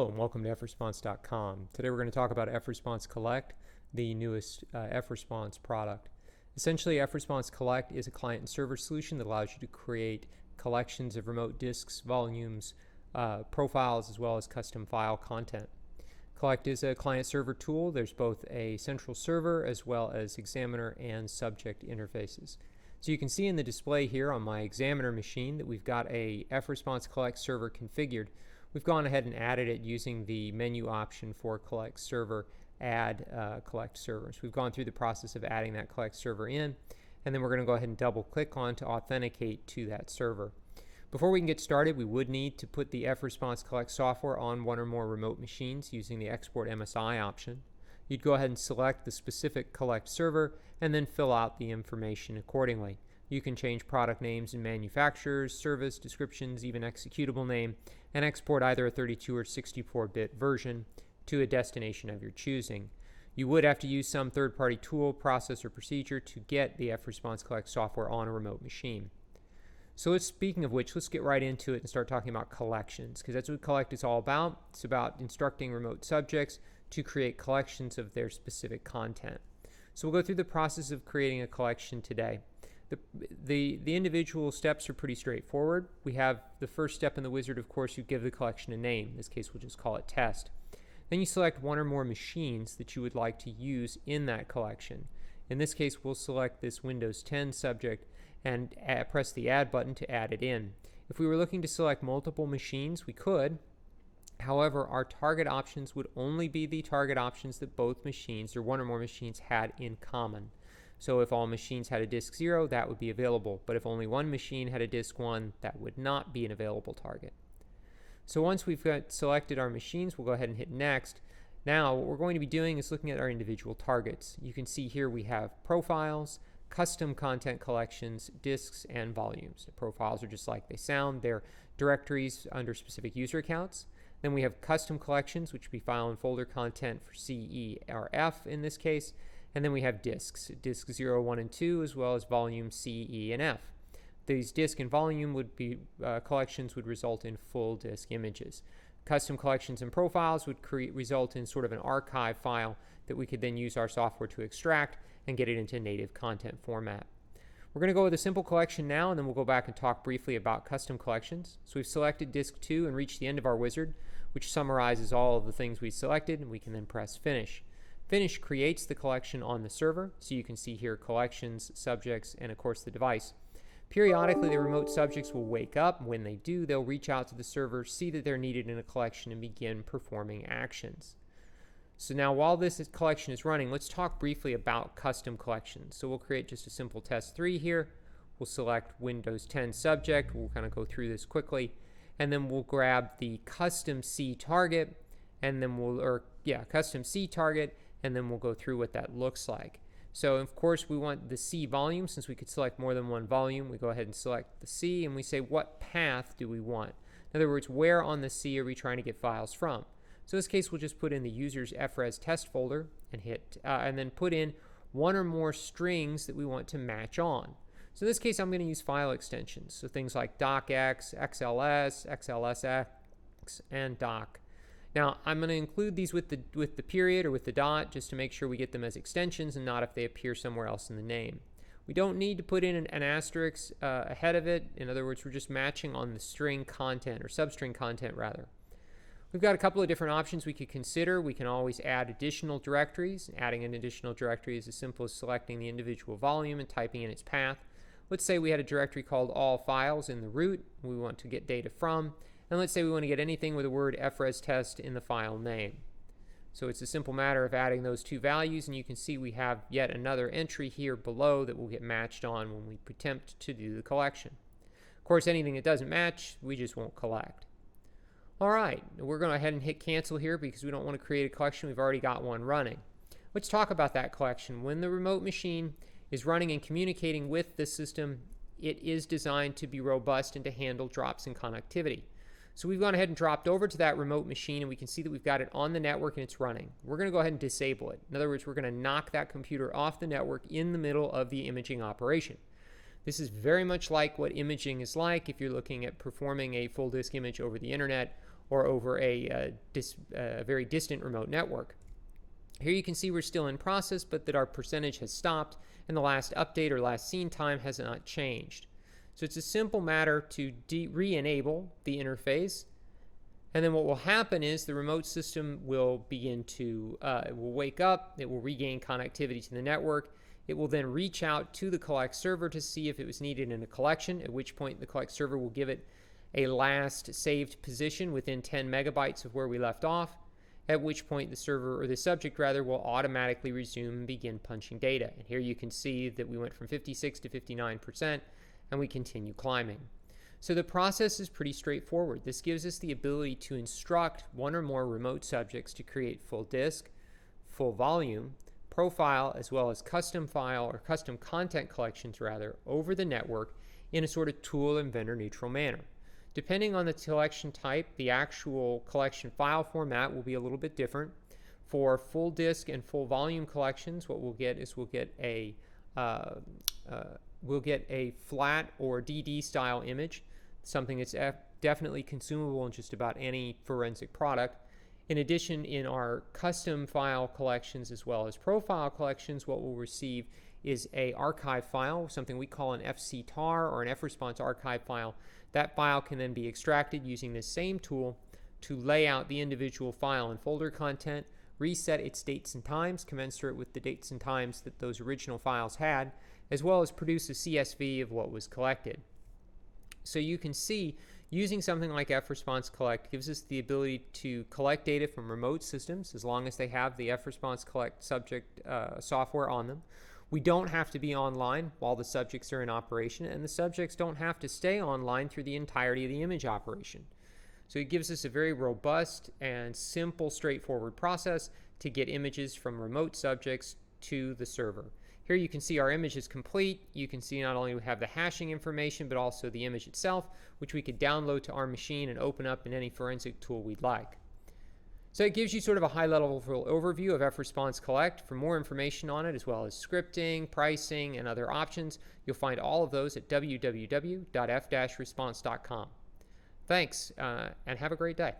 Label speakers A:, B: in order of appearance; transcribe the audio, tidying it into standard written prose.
A: Hello and welcome to fresponse.com. Today we're going to talk about fresponse Collect, the newest fresponse product. Essentially, fresponse Collect is a client and server solution that allows you to create collections of remote disks, volumes, profiles, as well as custom file content. Collect is a client-server tool. There's both a central server as well as examiner and subject interfaces. So you can see in the display here on my examiner machine that we've got a fresponse Collect server configured. We've gone ahead and added it using the menu option for Collect Server, Add Collect Servers. We've gone through the process of adding that Collect Server in, and then we're going to go ahead and double click on to authenticate to that server. Before we can get started, we would need to put the fresponse Collect software on one or more remote machines using the Export MSI option. You'd go ahead and select the specific Collect server and then fill out the information accordingly. You can change product names and manufacturers, service descriptions, even executable name, and export either a 32 or 64-bit version to a destination of your choosing. You would have to use some third-party tool, process, or procedure to get the fresponse Collect software on a remote machine. So speaking of which, let's get right into it and start talking about collections, because that's what Collect is all about. It's about instructing remote subjects to create collections of their specific content. So we'll go through the process of creating a collection today. The individual steps are pretty straightforward. We have the first step in the wizard, of course. You give the collection a name. In this case, we'll just call it test. Then you select one or more machines that you would like to use in that collection. In this case, we'll select this Windows 10 subject and press the add button to add it in. If we were looking to select multiple machines, we could. However, our target options would only be the target options that both machines or one or more machines had in common. So if all machines had a disk 0, that would be available. But if only one machine had a disk 1, that would not be an available target. So once we've got selected our machines, we'll go ahead and hit next. Now what we're going to be doing is looking at our individual targets. You can see here we have profiles, custom content collections, disks, and volumes. The profiles are just like they sound. They're directories under specific user accounts. Then we have custom collections, which would be file and folder content for C, E, or F in this case. And then we have disks, disk 0, 1, and 2, as well as volume C, E, and F. These disk and volume would be collections would result in full disk images. Custom collections and profiles would result in sort of an archive file that we could then use our software to extract and get it into native content format. We're going to go with a simple collection now, and then we'll go back and talk briefly about custom collections. So we've selected disk 2 and reached the end of our wizard, which summarizes all of the things we selected, and we can then press finish. Finish creates the collection on the server, so you can see here collections, subjects, and of course the device. Periodically, the remote subjects will wake up. When they do, they'll reach out to the server, see that they're needed in a collection, and begin performing actions. So now while this collection is running, let's talk briefly about custom collections. So we'll create just a simple test 3 here. We'll select Windows 10 subject. We'll kind of go through this quickly. And then we'll grab the custom C target, and then custom C target, and then we'll go through what that looks like. So of course we want the C volume. Since we could select more than one volume, we go ahead and select the C, and we say what path do we want. In other words, where on the C are we trying to get files from? So in this case, we'll just put in the user's FRES test folder and and then put in one or more strings that we want to match on. So in this case, I'm going to use file extensions. So things like docx, XLS, XLSX, and doc. Now, I'm going to include these with the period or with the dot just to make sure we get them as extensions and not if they appear somewhere else in the name. We don't need to put in an asterisk ahead of it. In other words, we're just matching on the string content or substring content rather. We've got a couple of different options we could consider. We can always add additional directories. Adding an additional directory is as simple as selecting the individual volume and typing in its path. Let's say we had a directory called all files in the root we want to get data from. And let's say we want to get anything with the word FRES test in the file name. So it's a simple matter of adding those two values, and you can see we have yet another entry here below that will get matched on when we attempt to do the collection. Of course, anything that doesn't match, we just won't collect. All right, we're going to go ahead and hit cancel here because we don't want to create a collection. We've already got one running. Let's talk about that collection. When the remote machine is running and communicating with the system, it is designed to be robust and to handle drops in connectivity. So we've gone ahead and dropped over to that remote machine, and we can see that we've got it on the network and it's running. We're going to go ahead and disable it. In other words, we're going to knock that computer off the network in the middle of the imaging operation. This is very much like what imaging is like if you're looking at performing a full disk image over the internet or over a very distant remote network. Here you can see we're still in process, but that our percentage has stopped and the last update or last seen time has not changed. So it's a simple matter to re-enable the interface, and then what will happen is the remote system will begin to it will wake up, it will regain connectivity to the network. It will then reach out to the collect server to see if it was needed in a collection, at which point the collect server will give it a last saved position within 10 megabytes of where we left off, at which point the server, or the subject rather, will automatically resume and begin punching data. And here you can see that we went from 56 to 59%, and we continue climbing. So the process is pretty straightforward. This gives us the ability to instruct one or more remote subjects to create full disk, full volume, profile, as well as custom file or custom content collections rather, over the network in a sort of tool and vendor neutral manner. Depending on the collection type, the actual collection file format will be a little bit different. For full disk and full volume collections, what we'll get is we'll get a flat or DD style image, something that's definitely consumable in just about any forensic product. In addition, in our custom file collections as well as profile collections, what we'll receive is a archive file, something we call an FCTAR or an FResponse archive file. That file can then be extracted using this same tool to lay out the individual file and folder content, reset its dates and times commensurate with the dates and times that those original files had, as well as produce a CSV of what was collected. So you can see using something like FResponse Collect gives us the ability to collect data from remote systems as long as they have the FResponse Collect subject software on them. We don't have to be online while the subjects are in operation, and the subjects don't have to stay online through the entirety of the image operation. So it gives us a very robust and simple, straightforward process to get images from remote subjects to the server. Here you can see our image is complete. You can see not only we have the hashing information, but also the image itself, which we could download to our machine and open up in any forensic tool we'd like. So it gives you sort of a high-level overview of FResponse Collect. For more information on it, as well as scripting, pricing, and other options, you'll find all of those at www.f-response.com. Thanks, and have a great day.